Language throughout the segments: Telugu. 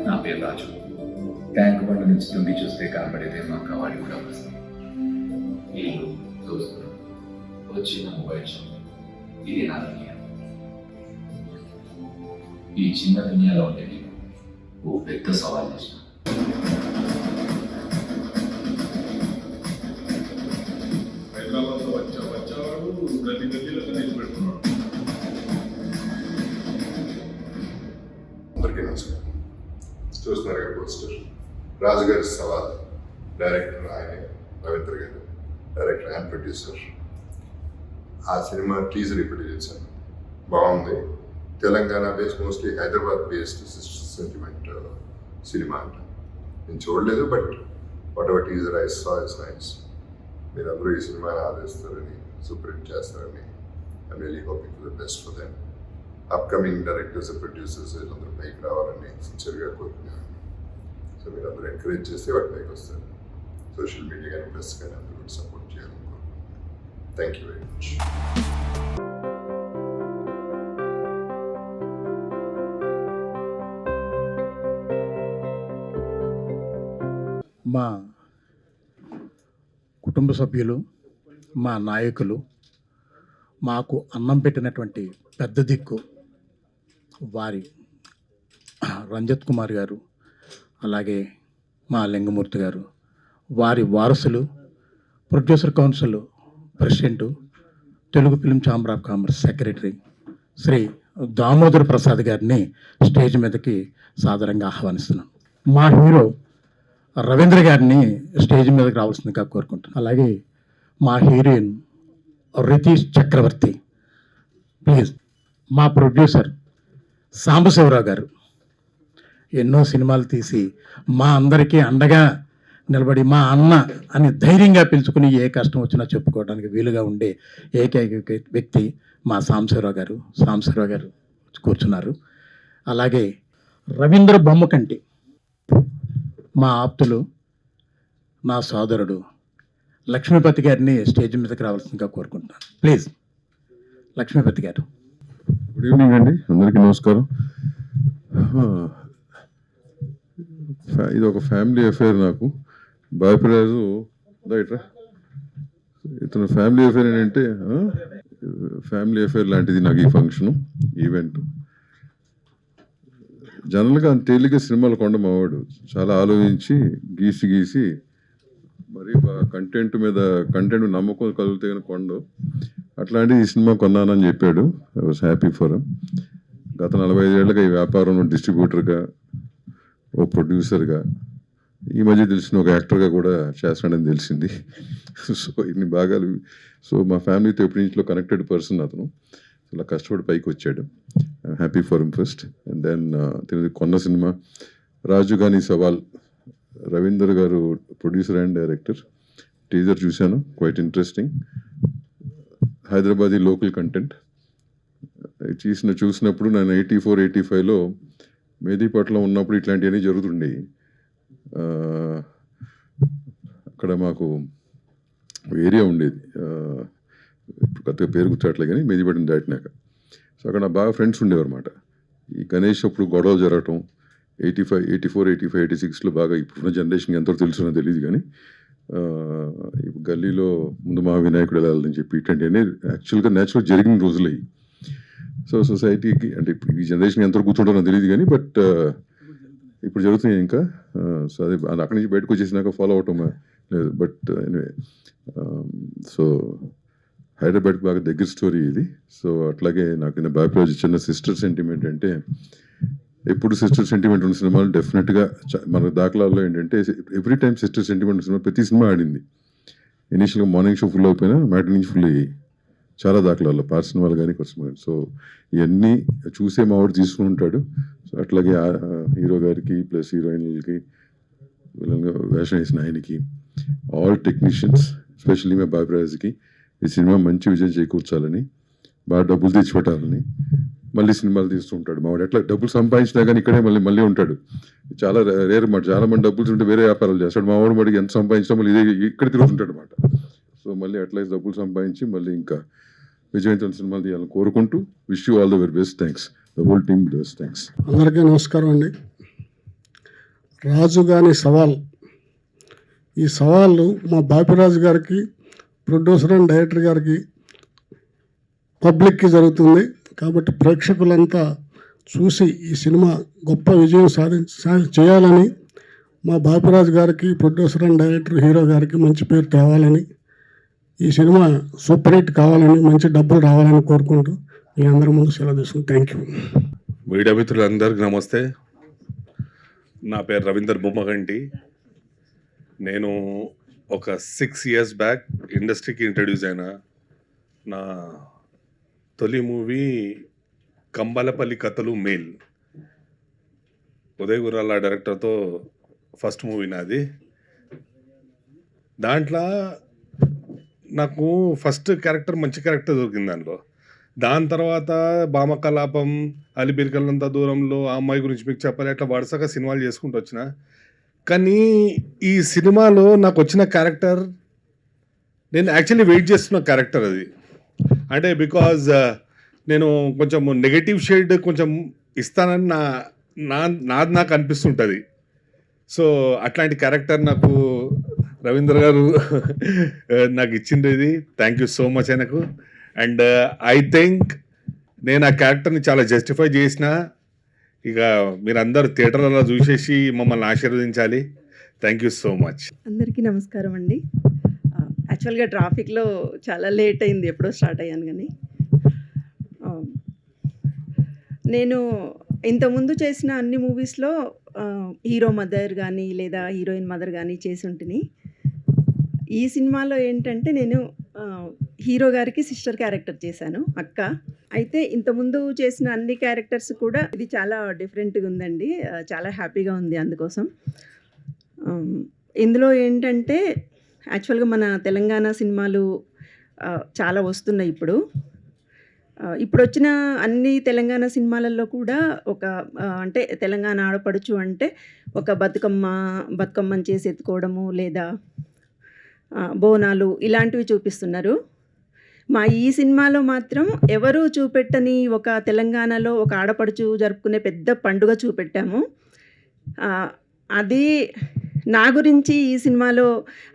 నా పేరు రాజు. ట్యాంక్ బండ్ నుంచి తొంగి చూస్తే కనబడేదే మా కవాడి కూడా వస్తుంది. ఇల్లు, దోస్తులు, వచ్చిన మొబైల్ షాప్, ఇది నా దునియా. ఈ చిన్న దునియాలో ఉండేది ఓ పెద్ద సవాల్ చేసిన. హైదరాబాద్లో వచ్చేవాడు ప్రతి గదిలో కనీసి పెడుతున్నాడు. అందరికీ నమస్కారం. చూస్తున్నారు కదా పోస్టర్, రాజుగారి సవాల్. డైరెక్టర్ ఆయనే, రవీంద్ర గారు డైరెక్టర్ అండ్ ప్రొడ్యూసర్. ఆ సినిమా టీజర్ ఇప్పుడు చేశాను, బాగుంది. Telangana based, mostly Hyderabad based sister sentiment cinema అంట. నేను చూడలేదు, but what ever teaser I saw is nice. మీరందరూ ఈ సినిమాని ఆదరిస్తారని, సూపర్ హిట్ చేస్తారని I'm really hoping for the best for them. Upcoming directors, producers వీళ్ళందరూ పైకి రావాలని సిన్సియర్గా కోరుకున్నాను. సో మీరు అందరూ ఎంకరేజ్ చేస్తే వాటి పైకి వస్తారు. సోషల్ మీడియా కానీ ప్రెస్ కానీ అందరూ సపోర్ట్ చేయాలనుకుంటున్నాను. Thank you very much. మా కుటుంబ సభ్యులు, మా నాయకులు, మాకు అన్నం పెట్టినటువంటి పెద్ద దిక్కు వారి రంజిత్ కుమార్ గారు, అలాగే మా లింగమూర్తి గారు, వారి వారసులు, producer council president, Telugu film chamber of commerce secretary Shri Damodar Prasad గారిని స్టేజ్ మీదకి సాదరంగా ఆహ్వానిస్తున్నాం. మా హీరో రవీంద్ర గారిని స్టేజ్ మీదకి రావాల్సిందిగా కోరుకుంటున్నాను. అలాగే మా హీరోయిన్ రితీష్ చక్రవర్తి, ప్లీజ్. మా ప్రొడ్యూసర్ సాంబశివరావు గారు ఎన్నో సినిమాలు తీసి మా అందరికీ అండగా నిలబడి మా అన్న అని ధైర్యంగా పిలుచుకుని ఏ కష్టం వచ్చినా చెప్పుకోవడానికి వీలుగా ఉండే ఏకైక వ్యక్తి మా సాంబశివరావు గారు. సాంబశివరావు గారు కూర్చున్నారు. అలాగే రవీంద్ర బొమ్మకంటి, మా ఆప్తులు, నా సోదరుడు లక్ష్మీపతి గారిని స్టేజ్ మీదకి రావాల్సిందిగా కోరుకుంటున్నాను. ప్లీజ్ లక్ష్మీపతి గారు. గుడ్ ఈవినింగ్ అండి, అందరికీ నమస్కారం. ఇది ఒక ఫ్యామిలీ అఫేర్. నాకు బాపిరాజు రైట్రా, ఇతను ఫ్యామిలీ అఫేర్ ఏంటంటే ఫ్యామిలీ అఫేర్ లాంటిది నాకు ఈ ఫంక్షను, ఈవెంట్. జనరల్గా అంత తేలిక సినిమాలు కొండ మావాడు చాలా ఆలోచించి గీసి మరి కంటెంట్ నమ్మకం కలుగుతే కొండ. అట్లాంటిది ఈ సినిమా కొన్నానని చెప్పాడు. I was happy for him. గత 45 ఏళ్ళగా ఈ వ్యాపారంలో డిస్ట్రిబ్యూటర్గా, ఓ ప్రొడ్యూసర్గా, ఈ మధ్య తెలిసిన ఒక యాక్టర్గా కూడా చేస్తాడని తెలిసింది. సో ఇన్ని భాగాలు. సో మా ఫ్యామిలీతో ఎప్పటి నుంచో కనెక్టెడ్ పర్సన్ అతను. ఇలా కష్టపడి పైకి వచ్చాడు. I'm happy for him first. And then కొన్న సినిమా రాజు గాని సవాల్, రవీందర్ గారు ప్రొడ్యూసర్ అండ్ డైరెక్టర్. టీజర్ చూశాను, quite interesting. Hyderabadi local content చూసినప్పుడు నేను 84, 85లో మేదీపట్నం ఉన్నప్పుడు ఇట్లాంటివన్నీ జరుగుతుండేవి. అక్కడ మాకు ఏరియా ఉండేది, ఇప్పుడు కొత్తగా పేరు గుర్తురాట్లే కానీ మేదీపట్నం దాటినాక. సో అక్కడ నా బాగా ఫ్రెండ్స్ ఉండేవారు అన్నమాట. ఈ గణేష్ అప్పుడు గొడవలు జరగటం 85, 84, 85, 86లో బాగా. ఇప్పుడున్న జనరేషన్కి ఎంతో తెలుసునో తెలియదు కానీ గల్లీలో ముందు మా వినాయకుడు వెళ్ళాలని చెప్పి ఇట్లాంటివన్నీ యాక్చువల్గా న్యాచురల్ జరిగిన రోజులు అయ్యి. సో సొసైటీకి అంటే ఇప్పుడు ఈ జనరేషన్ ఎంత కూర్చుంటారో తెలియదు కానీ బట్ ఇప్పుడు జరుగుతున్నాయి ఇంకా. సో అదే అక్కడి నుంచి బయటకు వచ్చేసినాక ఫాలో అవటం లేదు. బట్ ఎనివే, సో హైదరాబాద్కి బాగా దగ్గర స్టోరీ ఇది. సో అట్లాగే నాకు బాపిరాజు చిన్న సిస్టర్ సెంటిమెంట్ అంటే, ఎప్పుడు సిస్టర్ సెంటిమెంట్ ఉన్న సినిమాలు డెఫినెట్గా మన దాఖలాల్లో ఏంటంటే every time sister sentiment cinema ప్రతి సినిమా ఆడింది. ఇనీషియల్గా మార్నింగ్ షో ఫుల్ అయిపోయినా మ్యాట్ నుంచి ఫుల్ అయ్యాయి చాలా దాఖలాల్లో, పాత సినిమాలు కానీ కొత్త సినిమాలు. సో ఇవన్నీ చూసే మావాడు తీసుకుని ఉంటాడు. సో అట్లాగే హీరో గారికి ప్లస్ హీరోయిన్లకి విలన్గా వేషం వేసిన ఆయనకి, ఆల్ టెక్నీషియన్స్, ఎస్పెషల్లీ మా బాపిరాజుకి ఈ సినిమా మంచి విజయం చేకూర్చాలని, బాగా డబ్బులు తెచ్చిపెట్టాలని మళ్ళీ సినిమాలు తీస్తూ ఉంటాడు మావాడు. ఎట్లా డబ్బులు సంపాదించినా కానీ ఇక్కడే మళ్ళీ ఉంటాడు. చాలా రేర్ మాట. చాలా మంది డబ్బులు ఉంటే వేరే వ్యాపారాలు చేస్తాడు. మావాడు మడికి ఎంత సంపాదించినా మళ్ళీ ఇదే ఇక్కడ తిరుగుతుంటాడు అనమాట. సో మళ్ళీ అట్లా డబ్బులు సంపాదించి మళ్ళీ ఇంకా విజయవంతమైన సినిమాలు తీయాలని కోరుకుంటూ wish you all the very best. Thanks. The whole team does thanks. అందరికీ నమస్కారం అండి. రాజుగాని సవాల్, ఈ సవాళ్ళు మా బాపిరాజు గారికి, ప్రొడ్యూసర్ అండ్ డైరెక్టర్ గారికి, పబ్లిక్కి జరుగుతుంది. కాబట్టి ప్రేక్షకులంతా చూసి ఈ సినిమా గొప్ప విజయం చేయాలని, మా బాపిరాజు గారికి, ప్రొడ్యూసర్ అండ్ డైరెక్టర్ హీరో గారికి మంచి పేరు తేవాలని, ఈ సినిమా సూపర్ హిట్ కావాలని, మంచి డబ్బులు రావాలని కోరుకుంటూ మీ అందరి ముందు సెలవు తీసుకుంటాను. Thank you. మీడియా మిత్రులందరికీ నమస్తే. నా పేరు రవీందర్ బొమ్మగంటి. నేను ఒక 6 years బ్యాక్ ఇండస్ట్రీకి ఇంట్రడ్యూస్ అయినా. నా తొలి మూవీ కంబాలపల్లి కథలు మేల్, ఉదయ్ గుర్రాల డైరెక్టర్తో ఫస్ట్ మూవీ నాది. దాంట్లో నాకు ఫస్ట్ క్యారెక్టర్ మంచి క్యారెక్టర్ దొరికింది దాంట్లో. దాని తర్వాత భామ కలాపం, అలిబిరికల్లంత దూరంలో, ఆ అమ్మాయి గురించి మీకు చెప్పాలి, అట్లా వరుసగా సినిమాలు చేసుకుంటూ వచ్చిన. కానీ ఈ సినిమాలో నాకు వచ్చిన క్యారెక్టర్, నేను యాక్చువల్లీ వెయిట్ చేస్తున్న క్యారెక్టర్ అది. అంటే బికాజ్ నేను కొంచెం నెగటివ్ షేడ్ కొంచెం ఇస్తానని నాది నాకు అనిపిస్తుంటుంది. సో అట్లాంటి క్యారెక్టర్ నాకు రవీంద్ర గారు నాకు ఇచ్చింది. థ్యాంక్ యూ సో మచ్ ఆయనకు. అండ్ ఐ థింక్ నేను ఆ క్యారెక్టర్ని చాలా జస్టిఫై చేసిన. ఇక మీరందరూ థియేటర్లలో చూసేసి మమ్మల్ని ఆశీర్వదించాలి. Thank you so much. అందరికీ నమస్కారం అండి. యాక్చువల్గా ట్రాఫిక్లో చాలా లేట్ అయింది, ఎప్పుడో స్టార్ట్ అయ్యాను. కానీ నేను ఇంతకుముందు చేసిన అన్ని మూవీస్లో హీరో మదర్ కానీ లేదా హీరోయిన్ మదర్ కానీ చేసి ఉంటుంది. ఈ సినిమాలో ఏంటంటే నేను హీరో గారికి సిస్టర్ క్యారెక్టర్ చేశాను, అక్క. అయితే ఇంతకుముందు చేసిన అన్ని క్యారెక్టర్స్ కూడా ఇది చాలా డిఫరెంట్గా ఉందండి. చాలా హ్యాపీగా ఉంది అందుకోసం. ఇందులో ఏంటంటే యాక్చువల్గా మన తెలంగాణ సినిమాలు చాలా వస్తున్నాయి ఇప్పుడు. ఇప్పుడు వచ్చిన అన్ని తెలంగాణ సినిమాలలో కూడా ఒక అంటే తెలంగాణ ఆడపడుచు అంటే ఒక బతుకమ్మని చేసి ఎత్తుకోవడము లేదా బోనాలు ఇలాంటివి చూపిస్తున్నారు. మా ఈ సినిమాలో మాత్రం ఎవరు చూపెట్టని ఒక తెలంగాణలో ఒక ఆడపడుచు జరుపుకునే పెద్ద పండుగ చూపెట్టాము. అది నా గురించి ఈ సినిమాలో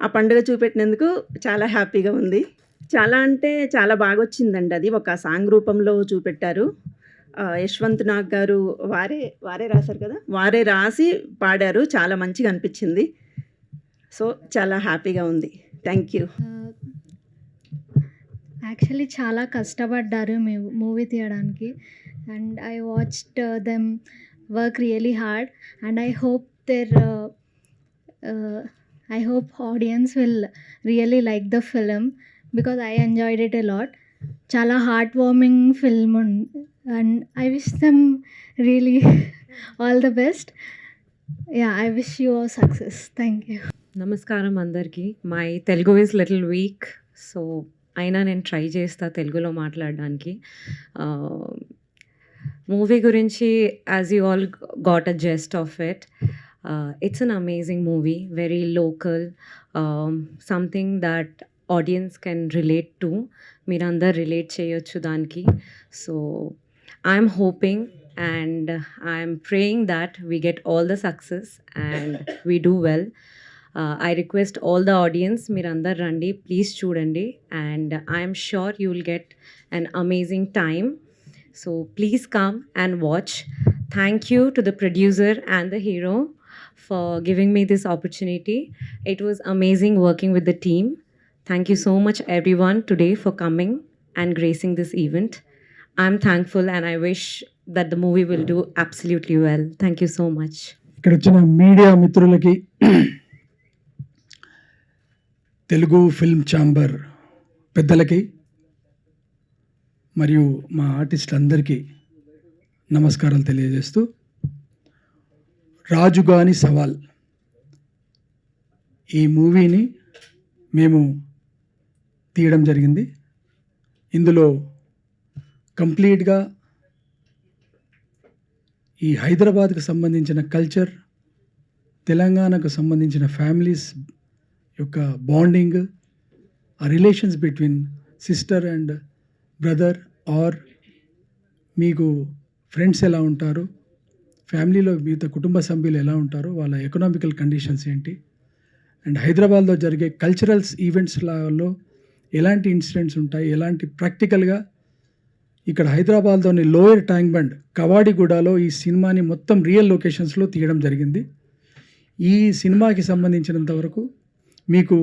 ఆ పండుగ చూపెట్టినందుకు చాలా హ్యాపీగా ఉంది. చాలా అంటే చాలా బాగా వచ్చిందండి. అది ఒక సాంగ్ రూపంలో చూపెట్టారు. యశ్వంత్ నాగ్ గారు వారే రాశారు కదా, వారే రాసి పాడారు. చాలా మంచిగా అనిపించింది. సో చాలా హ్యాపీగా ఉంది. Thank you. యాక్చువల్లీ చాలా కష్టపడ్డారు మూవీ తీయడానికి. And I watched them work really hard and I hope audience will really like the film because I enjoyed it a lot. Chala heartwarming film and I wish them really all the best. Yeah, I wish you all success. Thank you. నమస్కారం అందరికీ. My Telugu is little week, so అయినా నేను ట్రై చేస్తా తెలుగులో మాట్లాడడానికి. మూవీ గురించి as you all got a Zest of it. It's an amazing movie, very local, something that audience can relate to. Meerandar relate cheyochu daniki. So I'm hoping and I'm praying that we get all the success and we do well. I request all the audience, meerandar randi, please chudandi, and I'm sure you will get an amazing time. So please come and watch. Thank you to the producer and the hero for giving me this opportunity. It was amazing working with the team. Thank you so much everyone today for coming and gracing this event. I'm thankful and I wish that the movie will do absolutely well. Thank you so much. ఇక్కడ వచ్చిన మీడియా మిత్రులకి, తెలుగు ఫిల్మ్ ఛాంబర్ పెద్దలకి మరియు మా ఆర్టిస్టులందరికీ నమస్కారాలు తెలియజేస్తూ, రాజుగాని సవాల్ ఈ మూవీని మేము తీయడం జరిగింది. ఇందులో కంప్లీట్గా ఈ హైదరాబాద్కు సంబంధించిన కల్చర్, తెలంగాణకు సంబంధించిన ఫ్యామిలీస్ యొక్క బాండింగ్, ఆ relations between sister and brother or మీకు ఫ్రెండ్స్ ఎలా ఉంటారు, ఫ్యామిలీలో మిగతా కుటుంబ సభ్యులు ఎలా ఉంటారు, వాళ్ళ ఎకనామికల్ కండిషన్స్ ఏంటి, అండ్ హైదరాబాద్లో జరిగే కల్చరల్స్ ఈవెంట్స్లలో ఎలాంటి ఇన్సిడెంట్స్ ఉంటాయి, ఎలాంటి ప్రాక్టికల్గా ఇక్కడ హైదరాబాద్లోని లోయర్ ట్యాంక్ బండ్ కవాడిగూడలో ఈ సినిమాని మొత్తం రియల్ లొకేషన్స్లో తీయడం జరిగింది. ఈ సినిమాకి సంబంధించినంత వరకు మీకు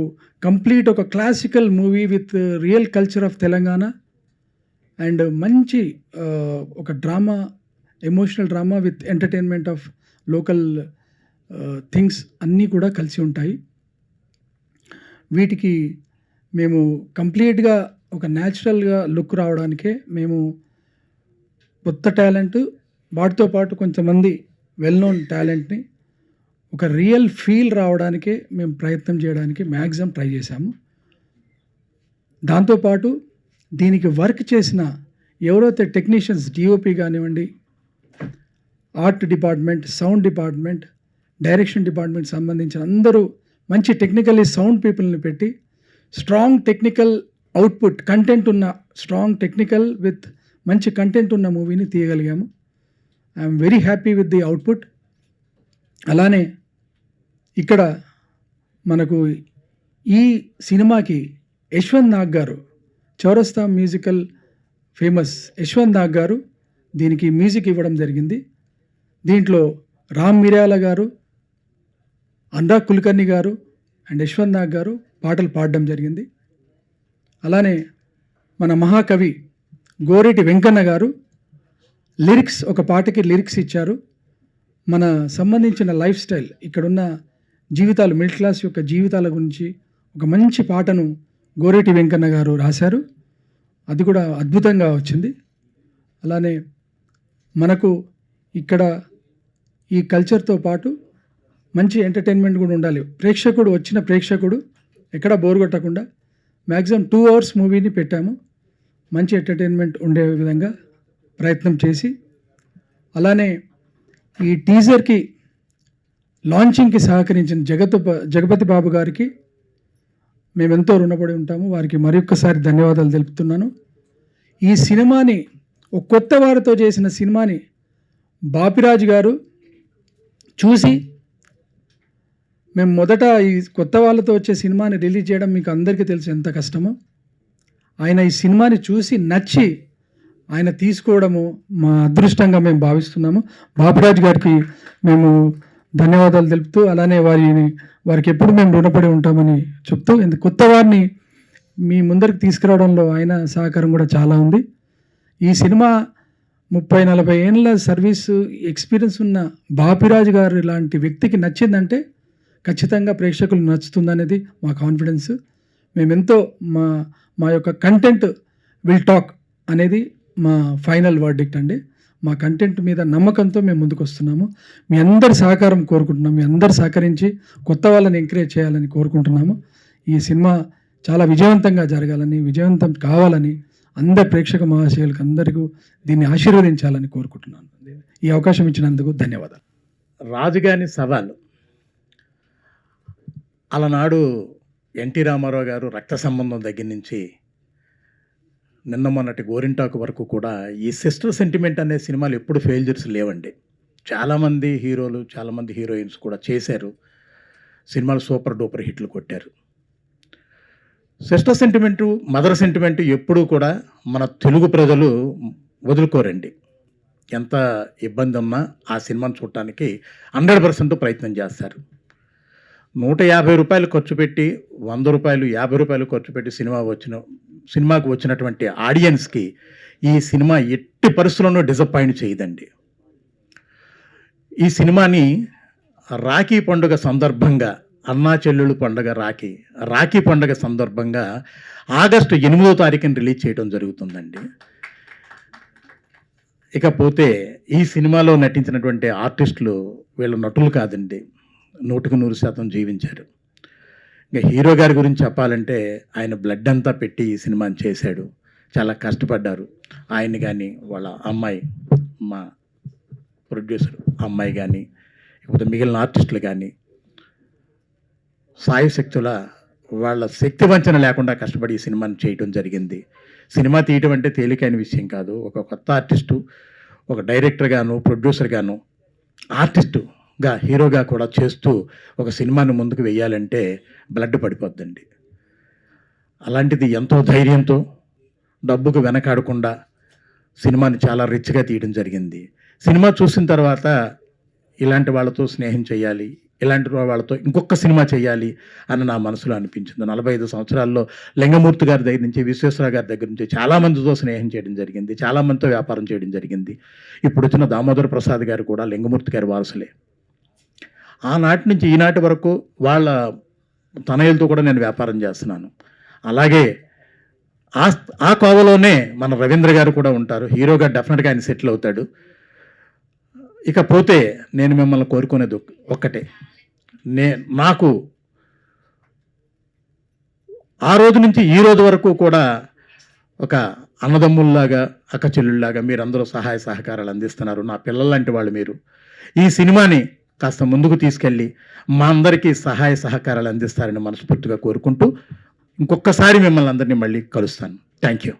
కంప్లీట్ ఒక classical movie with real culture of Telangana and మంచి ఒక drama, emotional drama with entertainment of local things అన్నీ కూడా కలిసి ఉంటాయి. వీటికి మేము కంప్లీట్గా ఒక న్యాచురల్గా లుక్ రావడానికే మేము కొత్త టాలెంట్, వాటితో పాటు కొంతమంది వెల్ నోన్ టాలెంట్ని ఒక రియల్ ఫీల్ రావడానికే మేము ప్రయత్నం చేయడానికి మ్యాక్సిమం ట్రై చేశాము. దాంతోపాటు దీనికి వర్క్ చేసిన ఎవరైతే టెక్నీషియన్స్, డిఓపి కానివ్వండి, art department, sound department, direction department సంబంధించిన అందరూ మంచి టెక్నికల్లీ సౌండ్ పీపుల్ని పెట్టి స్ట్రాంగ్ టెక్నికల్ అవుట్పుట్, కంటెంట్ ఉన్న స్ట్రాంగ్ టెక్నికల్ విత్ మంచి కంటెంట్ ఉన్న మూవీని తీయగలిగాము. I'm very happy with the output. అలానే ఇక్కడ మనకు ఈ సినిమాకి యశ్వంత్ నాగ్ గారు, చౌరస్తా మ్యూజికల్ ఫేమస్ యశ్వంత్ నాగ్ గారు దీనికి మ్యూజిక్ ఇవ్వడం జరిగింది. దీంట్లో రామ్ మిర్యాల గారు, అనురాగ్ కుల్కర్ణి గారు అండ్ యశ్వంత్ నాగ్ గారు పాటలు పాడడం జరిగింది. అలానే మన మహాకవి గోరేటి వెంకన్న గారు లిరిక్స్, ఒక పాటకి లిరిక్స్ ఇచ్చారు. మన సంబంధించిన లైఫ్ స్టైల్, ఇక్కడున్న జీవితాలు, మిడిల్ క్లాస్ యొక్క జీవితాల గురించి ఒక మంచి పాటను గోరేటి వెంకన్న గారు రాశారు. అది కూడా అద్భుతంగా వచ్చింది. అలానే మనకు ఇక్కడ ఈ కల్చర్తో పాటు మంచి ఎంటర్టైన్మెంట్ కూడా ఉండాలి. ప్రేక్షకుడు, వచ్చిన ప్రేక్షకుడు ఎక్కడ బోర్ కొట్టకుండా మ్యాక్సిమం 2 hours మూవీని పెట్టాము. మంచి ఎంటర్టైన్మెంట్ ఉండే విధంగా ప్రయత్నం చేసి, అలానే ఈ టీజర్కి లాంచింగ్కి సహకరించిన జగపతి బాబు గారికి మేమెంతో రుణపడి ఉంటాము. వారికి మరొక్కసారి ధన్యవాదాలు తెలుపుతున్నాను. ఈ సినిమాని, ఒక కొత్త వారితో చేసిన సినిమాని బాపిరాజు గారు చూసి, మేము మొదట ఈ కొత్త వాళ్ళతో వచ్చే సినిమాని రిలీజ్ చేయడం మీకు అందరికీ తెలుసు ఎంత కష్టమో. ఆయన ఈ సినిమాని చూసి నచ్చి ఆయన తీసుకోవడము మా అదృష్టంగా మేము భావిస్తున్నాము. బాపిరాజు గారికి మేము ధన్యవాదాలు తెలుపుతూ, అలానే వారికి ఎప్పుడు మేము రుణపడి ఉంటామని చెప్తూ, కొత్త వారిని మీ ముందరికి తీసుకురావడంలో ఆయన సహకారం కూడా చాలా ఉంది. ఈ సినిమా 30-40 ఏళ్ళ సర్వీసు ఎక్స్పీరియన్స్ ఉన్న బాపిరాజు గారు లాంటి వ్యక్తికి నచ్చిందంటే ఖచ్చితంగా ప్రేక్షకులు నచ్చుతుందనేది మా కాన్ఫిడెన్స్. మేమెంతో మా యొక్క కంటెంట్ విల్ టాక్ అనేది మా ఫైనల్ వర్డిక్ట్ అండి. మా కంటెంట్ మీద నమ్మకంతో మేము ముందుకు వస్తున్నాము. మీ అందరి సహకారం కోరుకుంటున్నాము. మీ అందరు సహకరించి కొత్త వాళ్ళని ఎంకరేజ్ చేయాలని కోరుకుంటున్నాము. ఈ సినిమా చాలా విజయవంతంగా జరగాలని, విజయవంతం కావాలని అందరి ప్రేక్షక మహాశయులకు అందరికీ దీన్ని ఆశీర్వదించాలని కోరుకుంటున్నాను. ఈ అవకాశం ఇచ్చినందుకు ధన్యవాదాలు. రాజుగాని సవాలు, అలనాడు ఎన్టీ రామారావు గారు రక్త సంబంధం దగ్గర నుంచి నిన్న మొన్నటి గోరింటాకు వరకు కూడా ఈ సిస్టర్ సెంటిమెంట్ అనే సినిమాలు ఎప్పుడు ఫెయిల్యూర్స్ లేవండి. చాలామంది హీరోలు, చాలామంది హీరోయిన్స్ కూడా చేశారు, సినిమాలు సూపర్ డూపర్ హిట్లు కొట్టారు. సిస్టర్ సెంటిమెంటు, మదర్ సెంటిమెంటు ఎప్పుడూ కూడా మన తెలుగు ప్రజలు వదులుకోరండి. ఎంత ఇబ్బంది ఉన్నా ఆ సినిమాను చూడటానికి 100% ప్రయత్నం చేస్తారు. 150 రూపాయలు ఖర్చు పెట్టి, 100 రూపాయలు, 50 రూపాయలు ఖర్చు పెట్టి సినిమాకు వచ్చినటువంటి ఆడియన్స్కి ఈ సినిమా ఎట్టి పరిస్థితుల్లోనూ డిసప్పాయింట్ చేయదండి. ఈ సినిమాని రాఖీ పండుగ సందర్భంగా, అన్నా చెల్లెళ్ళు పండుగ రాఖీ పండుగ సందర్భంగా ఆగస్టు 8వ తారీఖున రిలీజ్ చేయడం జరుగుతుందండి. ఇకపోతే ఈ సినిమాలో నటించినటువంటి ఆర్టిస్టులు వీళ్ళ నటులు కాదండి, 100% జీవించారు. ఇంకా హీరో గారి గురించి చెప్పాలంటే ఆయన బ్లడ్ అంతా పెట్టి ఈ సినిమాని చేశాడు, చాలా కష్టపడ్డారు. ఆయన కానీ, వాళ్ళ అమ్మాయి, మా ప్రొడ్యూసర్ అమ్మాయి కానీ, ఇకపోతే మిగిలిన ఆర్టిస్టులు కానీ సాయశక్తుల వాళ్ళ శక్తి వంచన లేకుండా కష్టపడి ఈ సినిమాని చేయడం జరిగింది. సినిమా తీయటం అంటే తేలికైన విషయం కాదు. ఒక కొత్త ఆర్టిస్టు ఒక డైరెక్టర్ గాను, ప్రొడ్యూసర్ గాను, ఆర్టిస్టుగా, హీరోగా కూడా చేస్తూ ఒక సినిమాని ముందుకు వెయ్యాలంటే బ్లడ్ పడిపోద్దండి. అలాంటిది ఎంతో ధైర్యంతో, డబ్బుకు వెనకాడకుండా సినిమాని చాలా రిచ్గా తీయడం జరిగింది. సినిమా చూసిన తర్వాత ఇలాంటి వాళ్ళతో స్నేహం చేయాలి, ఇలాంటి వాళ్ళతో ఇంకొక సినిమా చేయాలి అని నా మనసులో అనిపించింది. 45 సంవత్సరాల్లో లింగమూర్తి గారి దగ్గర నుంచి, విశ్వేశ్వరరావు గారి దగ్గర నుంచి చాలామందితో స్నేహం చేయడం జరిగింది, చాలామందితో వ్యాపారం చేయడం జరిగింది. ఇప్పుడు వచ్చిన దామోదర ప్రసాద్ గారు కూడా లింగమూర్తి గారి వారసులే. ఆనాటి నుంచి ఈనాటి వరకు వాళ్ళ తనయులతో కూడా నేను వ్యాపారం చేస్తున్నాను. అలాగే ఆ కోవలోనే మన రవీంద్ర గారు కూడా ఉంటారు. హీరోగా డెఫినెట్గా ఆయన సెటిల్ అవుతాడు. ఇకపోతే నేను మిమ్మల్ని కోరుకునేది ఒక్కటే, నాకు ఆ రోజు నుంచి ఈ రోజు వరకు కూడా ఒక అన్నదమ్ముల్లాగా, అక్క చెల్లుల్లాగా మీరందరూ సహాయ సహకారాలు అందిస్తున్నారు. నా పిల్లలంటి వాళ్ళు మీరు. ఈ సినిమాని కాస్త ముందుకు తీసుకెళ్ళి మా అందరికీ సహాయ సహకారాలు అందిస్తారని మనస్ఫూర్తిగా కోరుకుంటూ ఇంకొకసారి మిమ్మల్ని అందరినీ మళ్ళీ కలుస్తాను. Thank you.